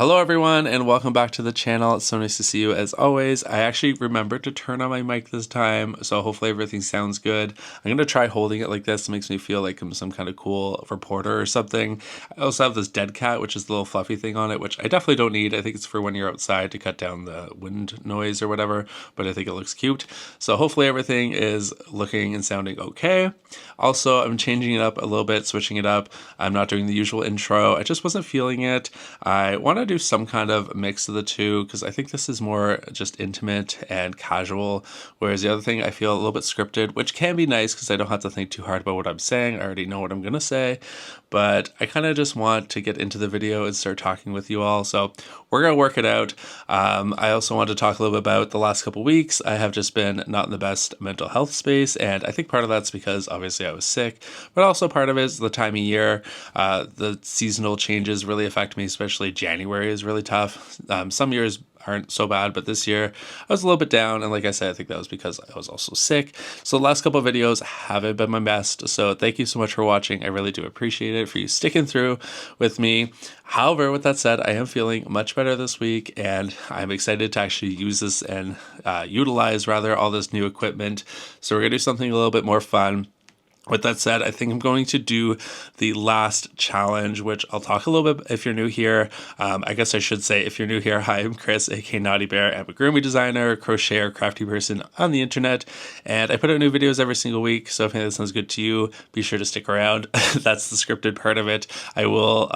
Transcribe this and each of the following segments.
Hello everyone and welcome back to the channel. It's so nice to see you as always. I actually remembered to turn on my mic this time, so hopefully everything sounds good. I'm going to try holding it like this. It makes me feel like I'm some kind of cool reporter or something. I also have this dead cat, which is the little fluffy thing on it, which I definitely don't need. I think it's for when you're outside to cut down the wind noise or whatever, but I think it looks cute. So hopefully everything is looking and sounding okay. Also, I'm changing it up a little bit, switching it up. I'm not doing the usual intro. I just wasn't feeling it. I want to do some kind of mix of the two because I think this is more just intimate and casual, whereas the other thing I feel a little bit scripted, which can be nice because I don't have to think too hard about what I'm saying. I already know what I'm going to say, but I kind of just want to get into the video and start talking with you all. So we're going to work it out. I also want to talk a little bit about the last couple weeks. I have just been not in the best mental health space, and I think part of that's because obviously I was sick, but also part of it is the time of year. The seasonal changes really affect me, especially January is really tough. Some years aren't so bad, but this year I was a little bit down, and like I said, I think that was because I was also sick. So the last couple of videos haven't been my best, so thank you so much for watching. I really do appreciate it, for you sticking through with me. However, with that said, I am feeling much better this week, and I'm excited to actually use this and utilize rather all this new equipment. So we're gonna do something a little bit more fun. With that said, I think I'm going to do the last challenge, which I'll talk a little bit if you're new here. I guess I should say, if you're new here, hi, I'm Chris, aka Knotty Bear, amigurumi designer, crocheter, crafty person on the internet, and I put out new videos every single week, so if anything that sounds good to you, be sure to stick around. That's the scripted part of it. I will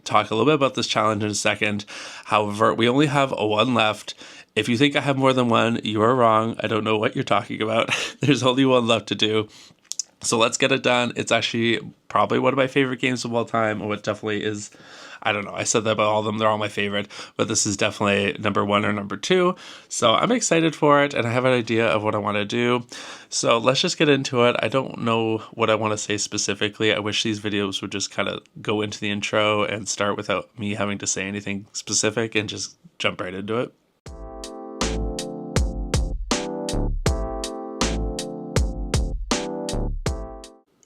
talk a little bit about this challenge in a second. However, we only have one left. If you think I have more than one, you are wrong. I don't know what you're talking about. There's only one left to do. So let's get it done. It's actually probably one of my favorite games of all time. What definitely is, I don't know, I said that about all of them. They're all my favorite, but this is definitely number one or number two. So I'm excited for it, and I have an idea of what I want to do. So let's just get into it. I don't know what I want to say specifically. I wish these videos would just kind of go into the intro and start without me having to say anything specific and just jump right into it.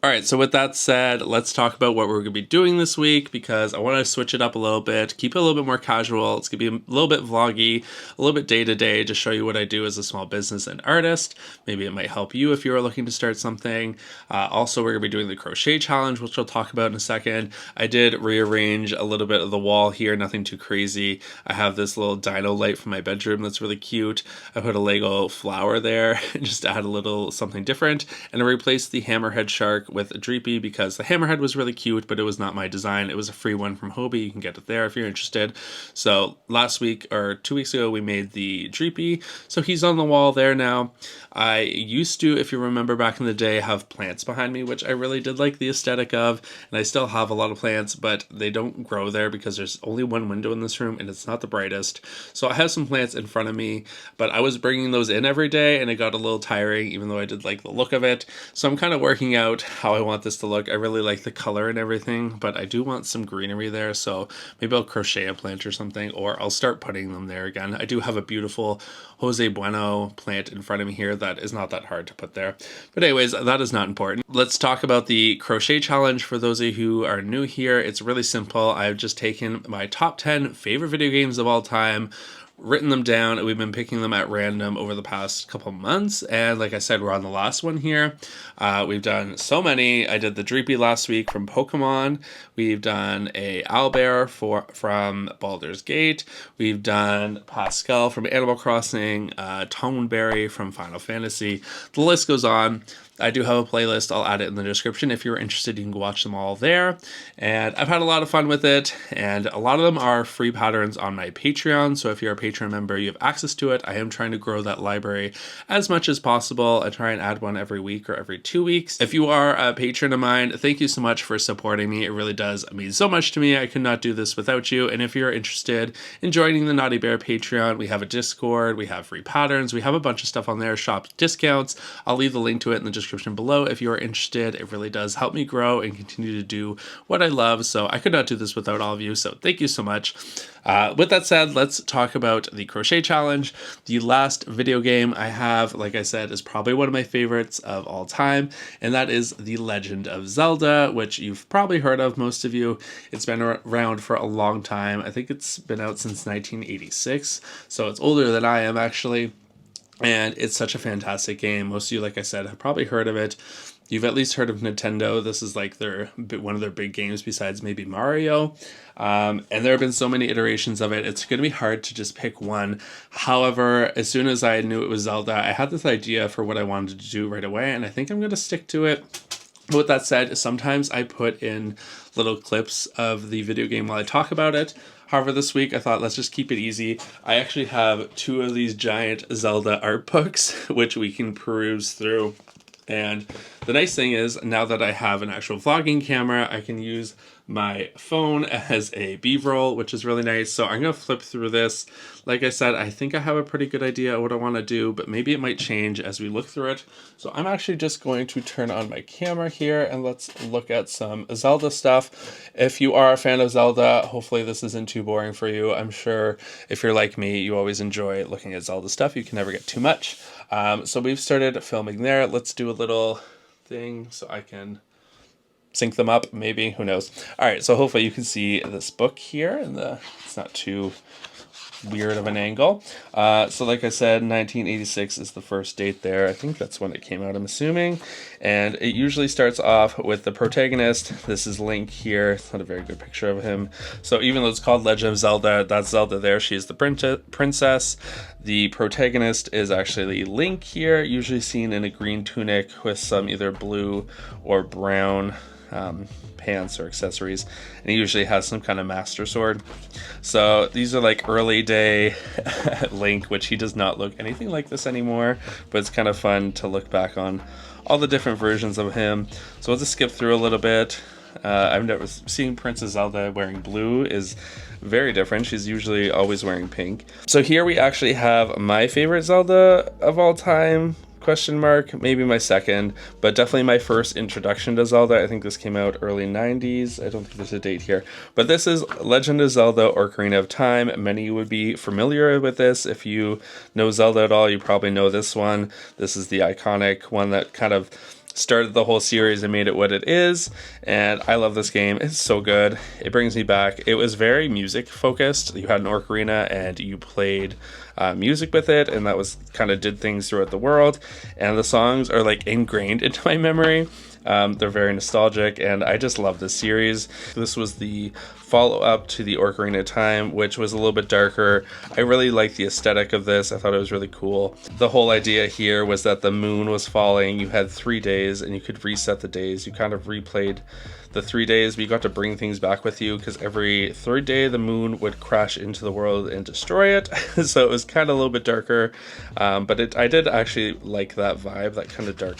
All right, so with that said, let's talk about what we're going to be doing this week, because I want to switch it up a little bit, keep it a little bit more casual. It's going to be a little bit vloggy, a little bit day-to-day, to show you what I do as a small business and artist. Maybe it might help you if you are looking to start something. Also, we're going to be doing the crochet challenge, which I'll talk about in a second. I did rearrange a little bit of the wall here, nothing too crazy. I have this little dino light from my bedroom that's really cute. I put a Lego flower there just to add a little something different, and I replaced the hammerhead shark with a Dreepy because the hammerhead was really cute, but it was not my design. It was a free one from Hobie. You can get it there if you're interested. So last week or 2 weeks ago, we made the Dreepy. So he's on the wall there now. I used to, if you remember back in the day, have plants behind me, which I really did like the aesthetic of, and I still have a lot of plants, but they don't grow there because there's only one window in this room and it's not the brightest. So I have some plants in front of me, but I was bringing those in every day and it got a little tiring, even though I did like the look of it. So I'm kind of working out how I want this to look. I really like the color and everything, but I do want some greenery there, so maybe I'll crochet a plant or something, or I'll start putting them there again. I do have a beautiful Jose Bueno plant in front of me here that is not that hard to put there. But anyways, that is not important. Let's talk about the crochet challenge. For those of you who are new here, it's really simple. I've just taken my top 10 favorite video games of all time, written them down, and we've been picking them at random over the past couple months, and like I said, we're on the last one here. We've done so many. I did the Dreepy last week from Pokemon. We've done a Owlbear from Baldur's Gate. We've done Pascal from Animal Crossing, Toneberry from Final Fantasy. The list goes on. I do have a playlist. I'll add it in the description. If you're interested, you can go watch them all there. And I've had a lot of fun with it, and a lot of them are free patterns on my Patreon. So if you're a Patreon member, you have access to it. I am trying to grow that library as much as possible. I try and add one every week or every 2 weeks. If you are a patron of mine, thank you so much for supporting me. It really does mean so much to me. I could not do this without you. And if you're interested in joining the Knotty Bear Patreon, we have a Discord, we have free patterns, we have a bunch of stuff on there, shop discounts. I'll leave the link to it in the description below if you are interested. It really does help me grow and continue to do what I love. So I could not do this without all of you. So thank you so much. With that said, let's talk about out the crochet challenge. The last video game I have, like I said, is probably one of my favorites of all time, and that is The Legend of Zelda, which you've probably heard of, most of you. It's been around for a long time. I think it's been out since 1986, so it's older than I am actually. And it's such a fantastic game. Most of you, like I said, have probably heard of it. You've at least heard of Nintendo. This is like one of their big games besides maybe Mario. And there have been so many iterations of it. It's going to be hard to just pick one. However, as soon as I knew it was Zelda, I had this idea for what I wanted to do right away, and I think I'm going to stick to it. With that said, sometimes I put in little clips of the video game while I talk about it. However, this week I thought let's just keep it easy. I actually have 2 of these giant Zelda art books, which we can peruse through. And the nice thing is, now that I have an actual vlogging camera, I can use my phone as a B-roll, which is really nice. So I'm going to flip through this. Like I said, I think I have a pretty good idea of what I want to do, but maybe it might change as we look through it. So I'm actually just going to turn on my camera here and let's look at some Zelda stuff. If you are a fan of Zelda, hopefully this isn't too boring for you. I'm sure if you're like me, you always enjoy looking at Zelda stuff. You can never get too much. So we've started filming there. Let's do a little thing so I can sync them up, maybe, who knows. All right, so hopefully you can see this book here, and it's not too weird of an angle. So like I said, 1986 is the first date there. I think that's when it came out, I'm assuming. And it usually starts off with the protagonist. This is Link here. It's not a very good picture of him. So even though it's called Legend of Zelda, that's Zelda there. She's the princess. The protagonist is actually Link here, usually seen in a green tunic with some either blue or brown pants or accessories, and he usually has some kind of master sword. So these are like early day Link, which he does not look anything like this anymore, but it's kind of fun to look back on all the different versions of him. So we'll just skip through a little bit. I've never seen Princess Zelda wearing blue is very different. She's usually always wearing pink. So here we actually have my favorite Zelda of all time, question mark, maybe my second, but definitely my first introduction to Zelda. I think this came out early 90s. I don't think there's a date here, but this is Legend of Zelda Ocarina of Time. Many would be familiar with this. If you know Zelda at all, you probably know this one. This is the iconic one that kind of started the whole series and made it what it is, and I love this game. It's so good. It brings me back. It was very music focused. You had an ocarina and you played music with it, and that was kind of did things throughout the world, and the songs are like ingrained into my memory. They're very nostalgic, and I just love this series. This was the follow-up to the Ocarina of Time, which was a little bit darker. I really liked the aesthetic of this. I thought it was really cool. The whole idea here was that the moon was falling. You had 3 days, and you could reset the days. You kind of replayed the 3 days, but you got to bring things back with you, because every 3rd day the moon would crash into the world and destroy it. So it was kind of a little bit darker, but I did actually like that vibe, that kind of dark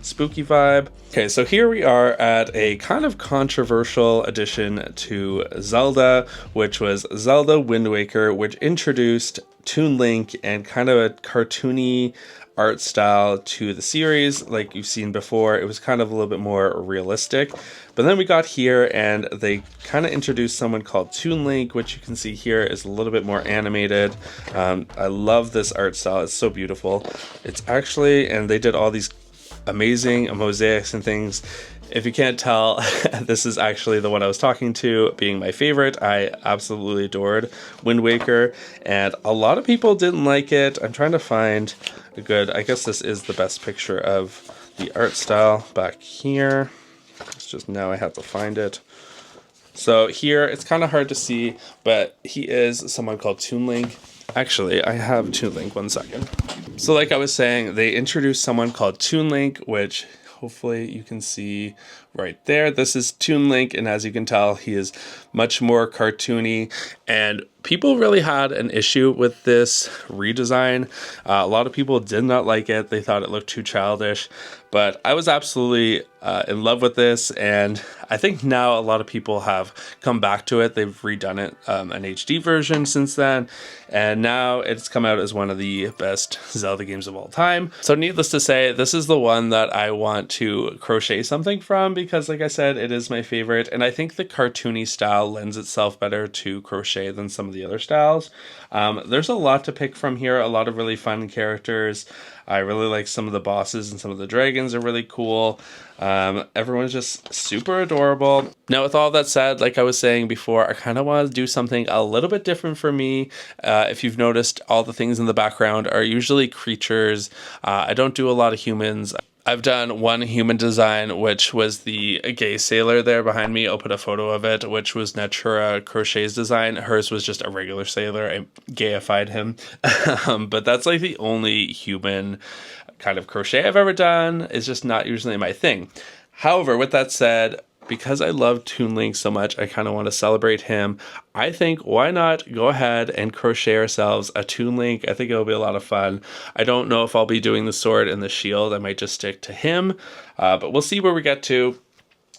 spooky vibe. Okay, so here we are at a kind of controversial addition to Zelda, which was Zelda Wind Waker, which introduced Toon Link and kind of a cartoony art style to the series. Like you've seen before, it was kind of a little bit more realistic. But then we got here and they kind of introduced someone called Toon Link, which you can see here is a little bit more animated. I love this art style. It's so beautiful. It's actually, and they did all these amazing mosaics and things. If you can't tell, this is actually the one I was talking to being my favorite. I absolutely adored Wind Waker, and a lot of people didn't like it. I'm trying to find a good, I guess this is the best picture of the art style back here. It's just now I have to find it. So here, it's kind of hard to see, but he is someone called Toon Link. Actually, I have Toon Link, 1 second. So like I was saying, they introduced someone called Toon Link, which hopefully you can see right there. This is Toon Link, and as you can tell, he is much more cartoony, and people really had an issue with this redesign. A lot of people did not like it. They thought it looked too childish, but I was absolutely in love with this, and I think now a lot of people have come back to it. They've redone it, an HD version since then, and now it's come out as one of the best Zelda games of all time. So needless to say, this is the one that I want to crochet something from, because like I said, it is my favorite, and I think the cartoony style lends itself better to crochet than some of the other styles. There's a lot to pick from here, a lot of really fun characters. I really like some of the bosses, and some of the dragons are really cool. Everyone's just super adorable. Now, with all that said, like I was saying before, I kind of want to do something a little bit different for me. If you've noticed, all the things in the background are usually creatures. I don't do a lot of humans. I've done one human design, which was the gay sailor there behind me. I'll put a photo of it, which was Natura Crochet's design. Hers was just a regular sailor. I gayified him. But that's like the only human kind of crochet I've ever done. It's just not usually my thing. However, with that said, because I love Toon Link so much, I kind of want to celebrate him. I think, why not go ahead and crochet ourselves a Toon Link? I think it'll be a lot of fun. I don't know if I'll be doing the sword and the shield. I might just stick to him, but we'll see where we get to.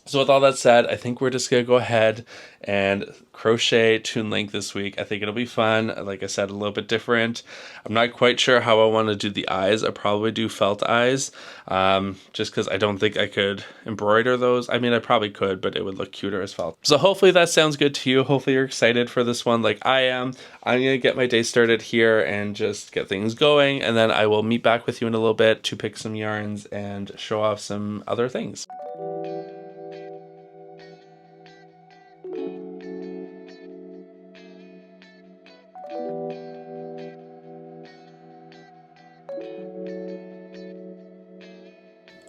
So with all that said, I think we're just going to go ahead and crochet Toon Link this week. I think it'll be fun. Like I said, a little bit different. I'm not quite sure how I want to do the eyes. I'll probably do felt eyes, just because I don't think I could embroider those. I mean, I probably could, but it would look cuter as felt. So hopefully that sounds good to you. Hopefully you're excited for this one like I am. I'm going to get my day started here and just get things going, and then I will meet back with you in a little bit to pick some yarns and show off some other things.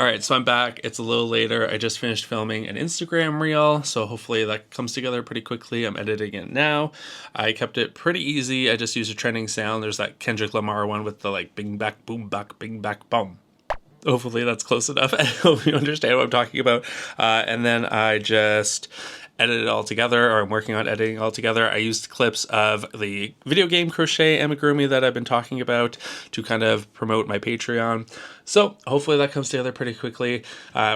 Alright, so I'm back. It's a little later. I just finished filming an Instagram reel, so hopefully that comes together pretty quickly. I'm editing it now. I kept it pretty easy. I just used a trending sound. There's that Kendrick Lamar one with the like bing back, boom back, bing back, boom. Hopefully that's close enough. I hope you understand what I'm talking about. And then I just edit it all together, or I'm working on editing it all together. I used clips of the video game crochet amigurumi that I've been talking about to kind of promote my Patreon. So hopefully that comes together pretty quickly.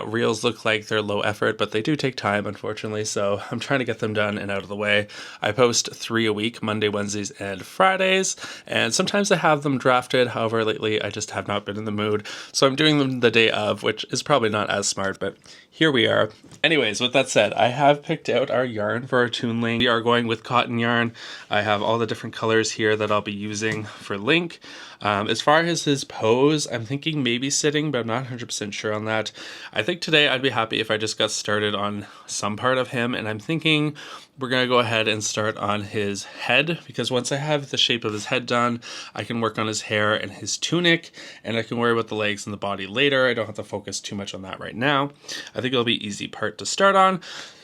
Reels look like they're low effort, but they do take time, unfortunately. So I'm trying to get them done and out of the way. I post 3 a week, Monday, Wednesdays, and Fridays. And sometimes I have them drafted. However, lately I just have not been in the mood. So I'm doing them the day of, which is probably not as smart, but here we are. Anyways, with that said, I have picked out our yarn for our Toon Link. We are going with cotton yarn. I have all the different colors here that I'll be using for Link. As far as his pose, I'm thinking maybe sitting, but I'm not 100% sure on that. I think today I'd be happy if I just got started on some part of him, and I'm thinking we're going to go ahead and start on his head, because once I have the shape of his head done, I can work on his hair and his tunic, and I can worry about the legs and the body later. I don't have to focus too much on that right now. I think it'll be an easy part to start on.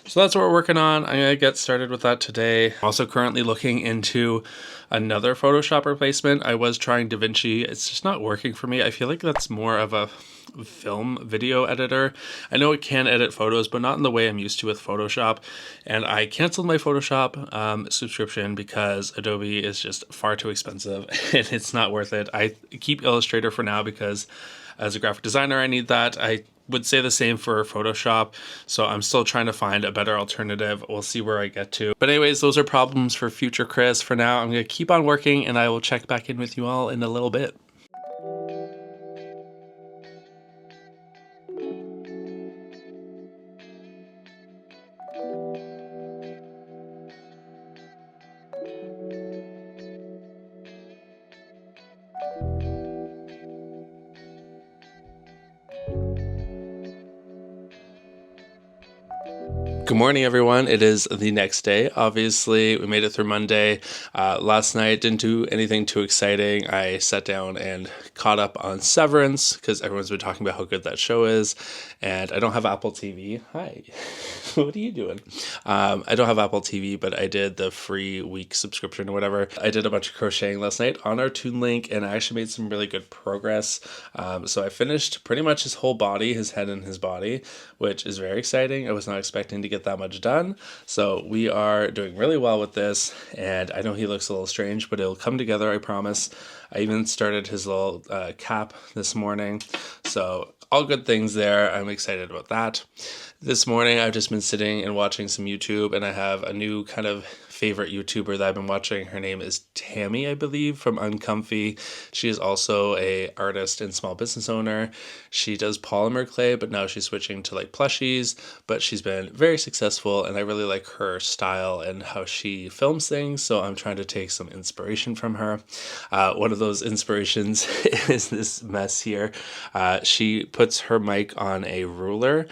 So that's what we're working on. I'm going to get started with that today. Also currently looking into another Photoshop replacement. I was trying DaVinci. It's just not working for me. I feel like that's more of a film video editor. I know it can edit photos, but not in the way I'm used to with Photoshop. And I canceled my Photoshop subscription because Adobe is just far too expensive and it's not worth it. I keep Illustrator for now because as a graphic designer, I need that. I would say the same for Photoshop, so I'm still trying to find a better alternative. We'll see where I get to. But anyways, those are problems for future Chris. For now, I'm going to keep on working, and I will check back in with you all in a little bit. Good morning, everyone. It is the next day. Obviously, we made it through Monday. Last night, didn't do anything too exciting. I sat down and caught up on Severance because everyone's been talking about how good that show is. And I don't have Apple TV. Hi. What are you doing? I don't have Apple TV, but I did the free week subscription or whatever. I did a bunch of crocheting last night on our Toon Link, and I actually made some really good progress. So I finished pretty much his whole body, his head and his body, which is very exciting. I was not expecting to get that much done. So we are doing really well with this, and I know he looks a little strange, but it'll come together, I promise. I even started his little cap this morning. So all good things there. I'm excited about that. This morning I've just been sitting and watching some YouTube, and I have a new kind of favorite YouTuber that I've been watching. Her name is Tammy, I believe, from Uncomfy. She is also a artist and small business owner. She does polymer clay, but now she's switching to like plushies, but she's been very successful, and I really like her style and how she films things, so I'm trying to take some inspiration from her. One of those inspirations is this mess here. She puts her mic on a ruler.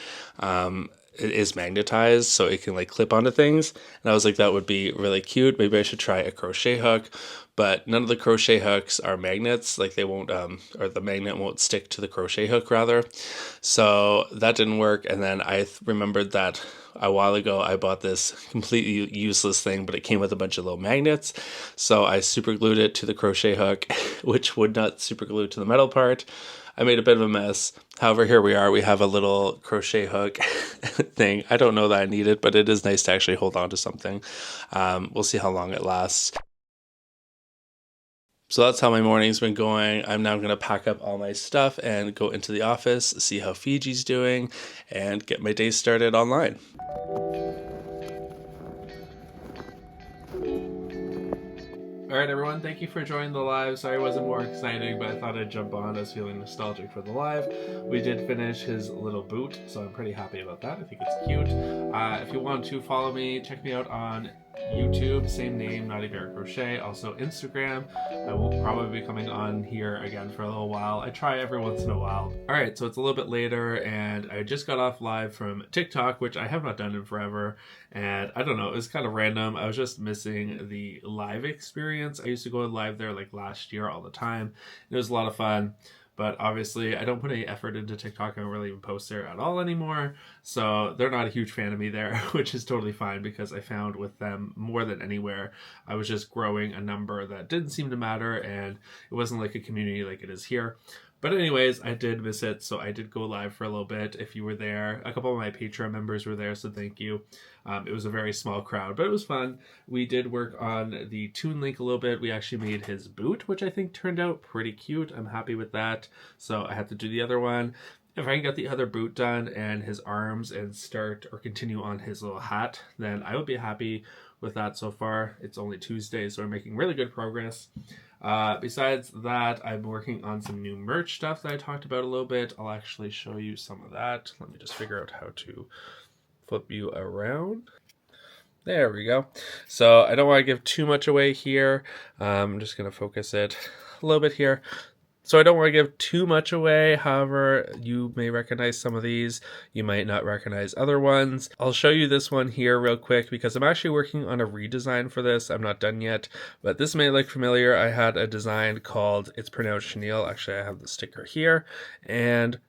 It is magnetized, so it can like clip onto things, and I was like, that would be really cute. Maybe I should try a crochet hook, but none of the crochet hooks are magnets. Like they won't or the magnet won't stick to the crochet hook rather, so that didn't work. And then I remembered that a while ago I bought this completely useless thing, but it came with a bunch of little magnets, so I super glued it to the crochet hook which would not super glue to the metal part. I made a bit of a mess. However, here we are. We have a little crochet hook thing. I don't know that I need it, but it is nice to actually hold on to something. We'll see how long it lasts. So that's how my morning's been going. I'm now going to pack up all my stuff and go into the office, see how Fiji's doing, and get my day started online. Alright everyone, thank you for joining the live. Sorry it wasn't more exciting, but I thought I'd jump on. I was feeling nostalgic for the live. We did finish his little boot, so I'm pretty happy about that. I think it's cute. If you want to follow me, check me out on YouTube, same name, Knotty Bear Crochet. Also Instagram. I will probably be coming on here again for a little while. I try every once in a while. Alright, so it's a little bit later, and I just got off live from TikTok, which I have not done in forever. And I don't know, it was kind of random. I was just missing the live experience. I used to go live there like last year all the time. It was a lot of fun. But obviously, I don't put any effort into TikTok. I don't really even post there at all anymore. So they're not a huge fan of me there, which is totally fine because I found with them more than anywhere, I was just growing a number that didn't seem to matter, and it wasn't like a community like it is here. But anyways, I did miss it, so I did go live for a little bit. If you were there, a couple of my Patreon members were there, so thank you. It was a very small crowd, but it was fun. We did work on the Toon Link a little bit. We actually made his boot, which I think turned out pretty cute. I'm happy with that. So I had to do the other one. If I can get the other boot done and his arms and start or continue on his little hat, then I would be happy with that so far. It's only Tuesday, so we're making really good progress. Besides that, I'm working on some new merch stuff that I talked about a little bit. I'll actually show you some of that. Let me just figure out how to flip you around. There we go. So I don't want to give too much away here. I'm just going to focus it a little bit here. So I don't want to give too much away. However, you may recognize some of these. You might not recognize other ones. I'll show you this one here real quick because I'm actually working on a redesign for this. I'm not done yet, but this may look familiar. I had a design called, it's pronounced chenille. Actually, I have the sticker here, and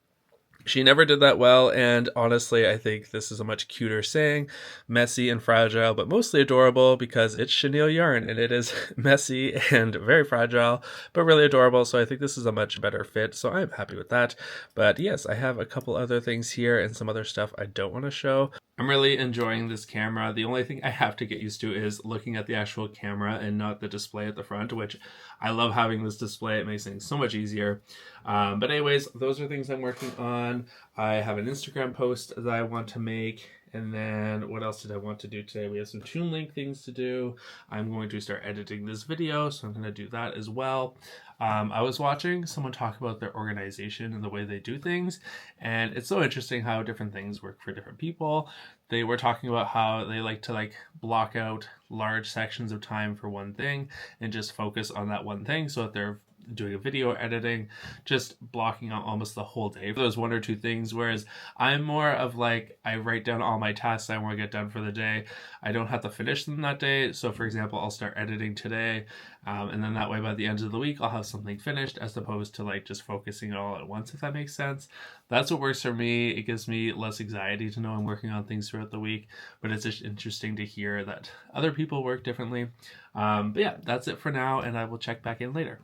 she never did that well, and honestly, I think this is a much cuter saying. Messy and fragile, but mostly adorable because it's chenille yarn, and it is messy and very fragile, but really adorable, so I think this is a much better fit, so I'm happy with that. But yes, I have a couple other things here and some other stuff I don't want to show. I'm really enjoying this camera. The only thing I have to get used to is looking at the actual camera and not the display at the front, which I love having this display. It makes things so much easier. But anyways, those are things I'm working on. I have an Instagram post that I want to make. And then what else did I want to do today? We have some Toon Link things to do. I'm going to start editing this video, so I'm going to do that as well. I was watching someone talk about their organization and the way they do things, and it's so interesting how different things work for different people. They were talking about how they like to block out large sections of time for one thing and just focus on that one thing, so that they're doing a video editing, just blocking out almost the whole day for those one or two things, whereas I'm more of I write down all my tasks I want to get done for the day. I don't have to finish them that day. So for example, I'll start editing today, and then that way by the end of the week I'll have something finished, as opposed to just focusing it all at once, if that makes sense. That's what works for me. It gives me less anxiety to know I'm working on things throughout the week, but it's just interesting to hear that other people work differently. But yeah, that's it for now, and I will check back in later.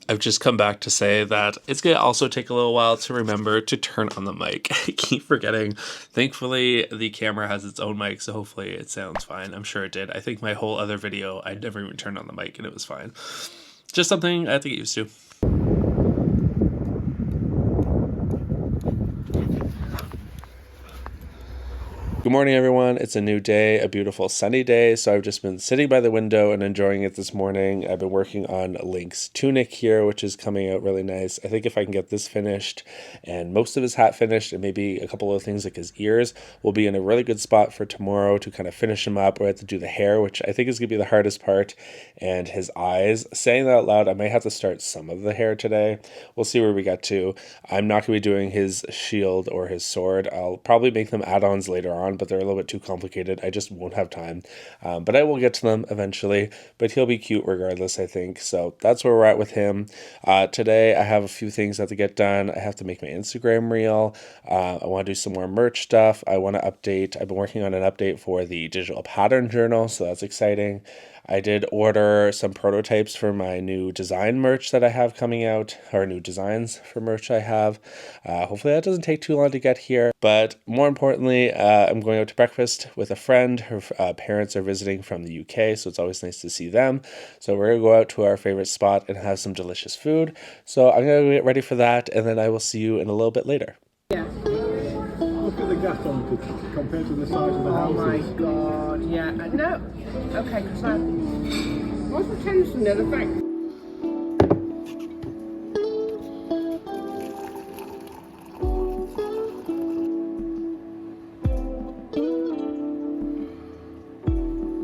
I've just come back to say that it's going to also take a little while to remember to turn on the mic. I keep forgetting. Thankfully, the camera has its own mic, so hopefully it sounds fine. I'm sure it did. I think my whole other video, I never even turned on the mic and it was fine. Just something I have to get used to. Good morning, everyone. It's a new day, a beautiful sunny day. So I've just been sitting by the window and enjoying it this morning. I've been working on Link's tunic here, which is coming out really nice. I think if I can get this finished and most of his hat finished and maybe a couple of things like his ears, we'll be in a really good spot for tomorrow to kind of finish him up. We have to do the hair, which I think is going to be the hardest part, and his eyes. Saying that out loud, I might have to start some of the hair today. We'll see where we get to. I'm not going to be doing his shield or his sword. I'll probably make them add-ons later on, but they're a little bit too complicated. I just won't have time. But I will get to them eventually. But he'll be cute regardless, I think. So that's where we're at with him. Today, I have a few things I have to get done. I have to make my Instagram reel. I want to do some more merch stuff. I want to update. I've been working on an update for the digital pattern journal, so that's exciting. I did order some prototypes for my new design merch that I have coming out, or new designs for merch I have. Hopefully that doesn't take too long to get here. But more importantly, I'm going out to breakfast with a friend. Her parents are visiting from the UK, so it's always nice to see them. So we're going to go out to our favorite spot and have some delicious food. So I'm going to get ready for that, and then I will see you in a little bit later. Yeah. Look at the gas on compared to the size of the house. Oh my god, yeah. No, okay, because what's the tension there? The fact.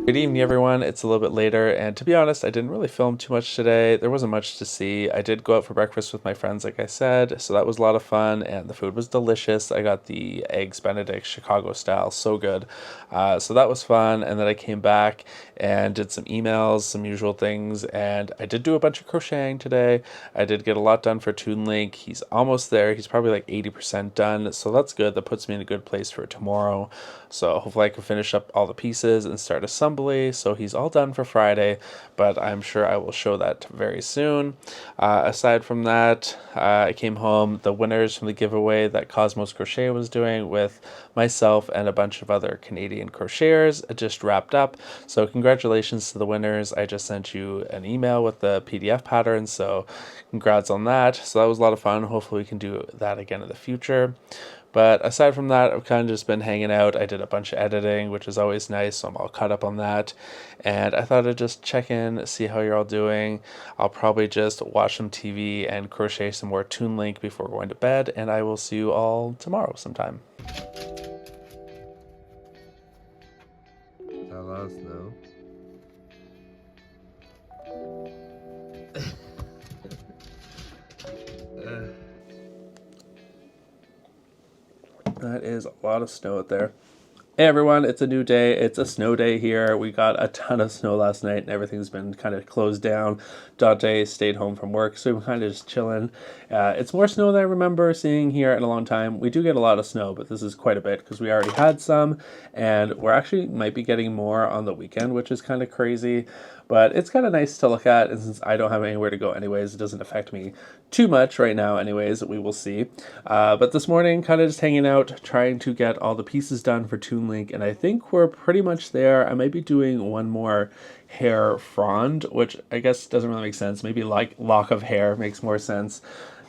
Good evening, everyone. It's a little bit later, and to be honest, I didn't really film too much today. There wasn't much to see. I did go out for breakfast with my friends, like I said, so that was a lot of fun, and the food was delicious. I got the Eggs Benedict Chicago style, so good. So that was fun, and then I came back and did some emails, some usual things, and I did do a bunch of crocheting today. I did get a lot done for Toon Link. He's almost there. He's probably like 80% done, so that's good. That puts me in a good place for tomorrow. So hopefully I can finish up all the pieces and start assembly. So he's all done for Friday, but I'm sure I will show that very soon. Aside from that, I came home, the winners from the giveaway that Cosmos Crochet was doing with myself and a bunch of other Canadian crocheters just wrapped up. So congratulations to the winners. I just sent you an email with the PDF pattern, so congrats on that. So that was a lot of fun. Hopefully we can do that again in the future. But aside from that, I've kind of just been hanging out. I did a bunch of editing, which is always nice, so I'm all caught up on that. And I thought I'd just check in, see how you're all doing. I'll probably just watch some TV and crochet some more Toon Link before going to bed, and I will see you all tomorrow sometime. Hello, Snow. That is a lot of snow out there. Hey everyone, it's a new day. It's a snow day here. We got a ton of snow last night and everything's been kind of closed down. Dante stayed home from work, so we're kind of just chilling. It's more snow than I remember seeing here in a long time. We do get a lot of snow, but this is quite a bit because we already had some, and we're actually might be getting more on the weekend, which is kind of crazy. But it's kind of nice to look at, and since I don't have anywhere to go anyways, it doesn't affect me too much right now anyways. We will see. But this morning, kind of just hanging out, trying to get all the pieces done for Toon Link, and I think we're pretty much there. I might be doing one more hair frond, which I guess doesn't really make sense. Maybe like lock of hair makes more sense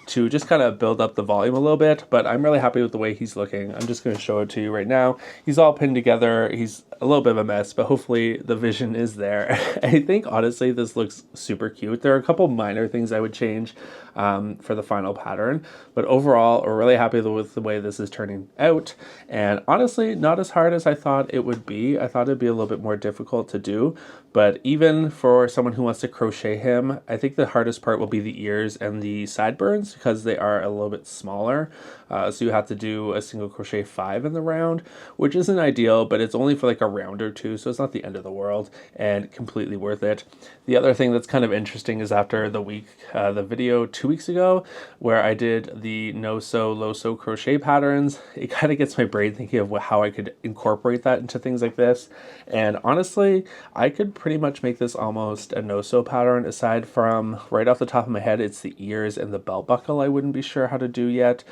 to just kind of build up the volume a little bit, but I'm really happy with the way he's looking. I'm just going to show it to you right now. He's all pinned together. He's a little bit of a mess, but hopefully the vision is there. I think honestly this looks super cute. There are a couple minor things I would change for the final pattern, but overall we're really happy with the way this is turning out, and honestly not as hard as I thought it would be. I thought it'd be a little bit more difficult to do, but even for someone who wants to crochet him, I think the hardest part will be the ears and the sideburns because they are a little bit smaller. So you have to do a single crochet 5 in the round, which isn't ideal, but it's only for like a round or two, so it's not the end of the world and completely worth it. The other thing that's kind of interesting is after the video 2 weeks ago where I did the no-sew, low-sew crochet patterns, it kind of gets my brain thinking of how I could incorporate that into things like this. And honestly, I could pretty much make this almost a no-sew pattern, aside from right off the top of my head, it's the ears and the belt buckle I wouldn't be sure how to do yet.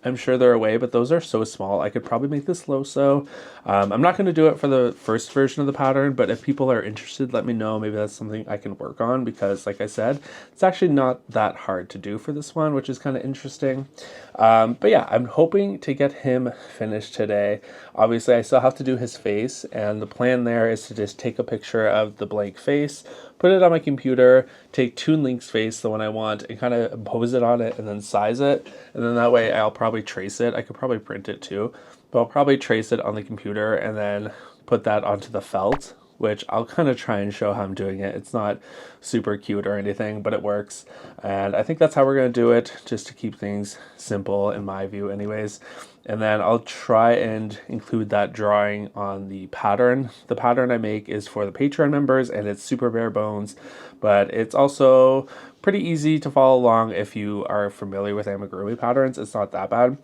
I'm sure they're away, but those are so small. I could probably make this low-sew. I'm not going to do it for the first version of the pattern, but if people are interested, let me know. Maybe that's something I can work on, because like I said, it's actually not that hard to do for this one, which is kind of interesting. But yeah, I'm hoping to get him finished today. Obviously, I still have to do his face, and the plan there is to just take a picture of the blank face, put it on my computer, take Toon Link's face, the one I want, and kind of impose it on it and then size it. And then that way I'll probably trace it. I could probably print it too, but I'll probably trace it on the computer and then put that onto the felt, which I'll kind of try and show how I'm doing it. It's not super cute or anything, but it works. And I think that's how we're going to do it, just to keep things simple in my view anyways. And then I'll try and include that drawing on the pattern. The pattern I make is for the Patreon members, and it's super bare bones, but it's also pretty easy to follow along if you are familiar with amigurumi patterns. It's not that bad.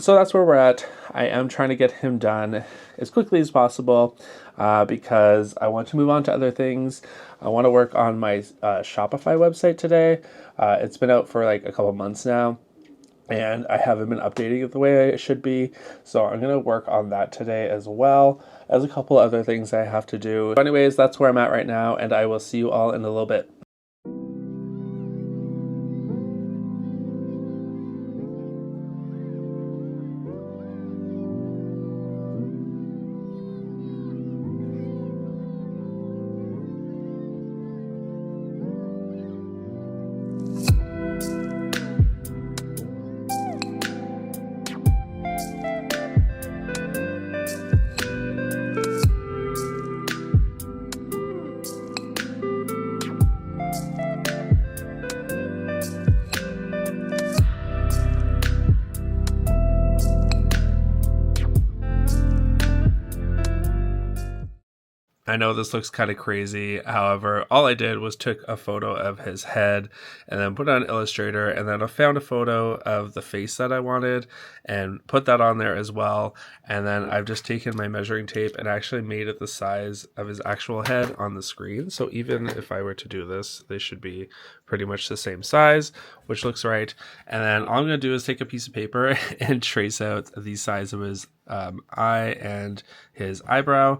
So that's where we're at. I am trying to get him done as quickly as possible because I want to move on to other things. I want to work on my Shopify website today. It's been out for like a couple months now, and I haven't been updating it the way it should be. So I'm going to work on that today, as well as a couple other things I have to do. But anyways, that's where I'm at right now, and I will see you all in a little bit. I know this looks kind of crazy. However, all I did was took a photo of his head and then put it on Illustrator, and then I found a photo of the face that I wanted and put that on there as well. And then I've just taken my measuring tape and actually made it the size of his actual head on the screen. So even if I were to do this, they should be pretty much the same size, which looks right. And then all I'm going to do is take a piece of paper and trace out the size of his eye and his eyebrow.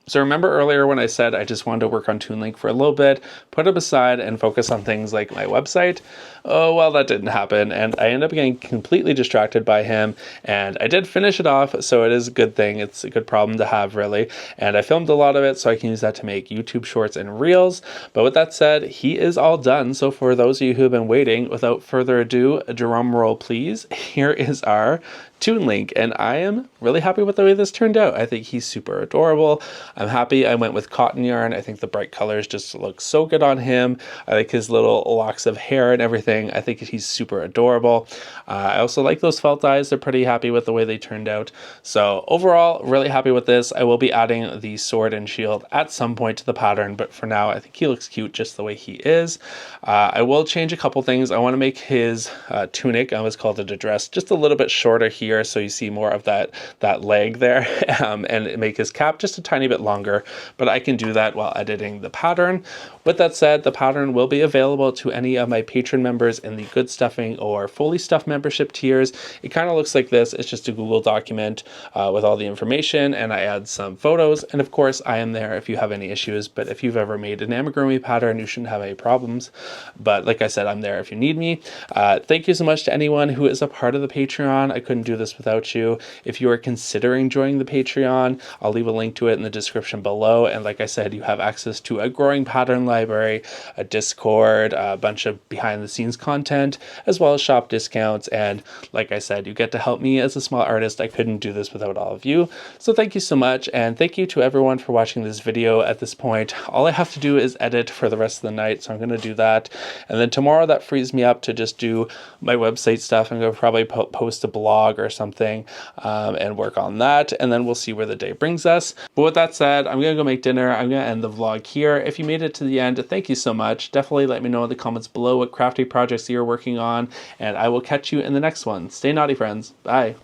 So remember earlier when I said I just wanted to work on Toon Link for a little bit, put him aside and focus on things like my website? Oh, well, that didn't happen, and I ended up getting completely distracted by him, and I did finish it off, so it is a good thing. It's a good problem to have, really, and I filmed a lot of it so I can use that to make YouTube shorts and reels. But with that said, he is all done. So for those of you who have been waiting, without further ado, drum roll please, here is our Toon Link, and I am really happy with the way this turned out. I think he's super adorable. I'm happy I went with cotton yarn. I think the bright colors just look so good on him. I like his little locks of hair and everything. I think he's super adorable. I also like those felt eyes. They're pretty happy with the way they turned out. So overall, really happy with this. I will be adding the sword and shield at some point to the pattern, but for now, I think he looks cute just the way he is. I will change a couple things. I want to make his tunic, I always called it a dress, just a little bit shorter here, so you see more of that leg there, and make his cap just a tiny bit longer, but I can do that while editing the pattern. With that said, the pattern will be available to any of my patron members in the Good Stuffing or Fully Stuffed membership tiers. It kind of looks like this. It's just a Google document with all the information, and I add some photos, and of course I am there if you have any issues. But if you've ever made an amigurumi pattern, you shouldn't have any problems. But like I said, I'm there if you need me. Thank you so much to anyone who is a part of the Patreon. I couldn't do this without you. If you are considering joining the Patreon, I'll leave a link to it in the description below. And like I said, you have access to a growing pattern library, a Discord, a bunch of behind the scenes content, as well as shop discounts. And like I said, you get to help me as a small artist. I couldn't do this without all of you. So thank you so much. And thank you to everyone for watching this video at this point. All I have to do is edit for the rest of the night. So I'm going to do that. And then tomorrow that frees me up to just do my website stuff. I'm going to probably post a blog or or something, and work on that, and then we'll see where the day brings us. But with that said, I'm gonna go make dinner. I'm gonna end the vlog here. If you made it to the end, thank you so much. Definitely let me know in the comments below what crafty projects you're working on, and I will catch you in the next one. Stay naughty, friends. Bye.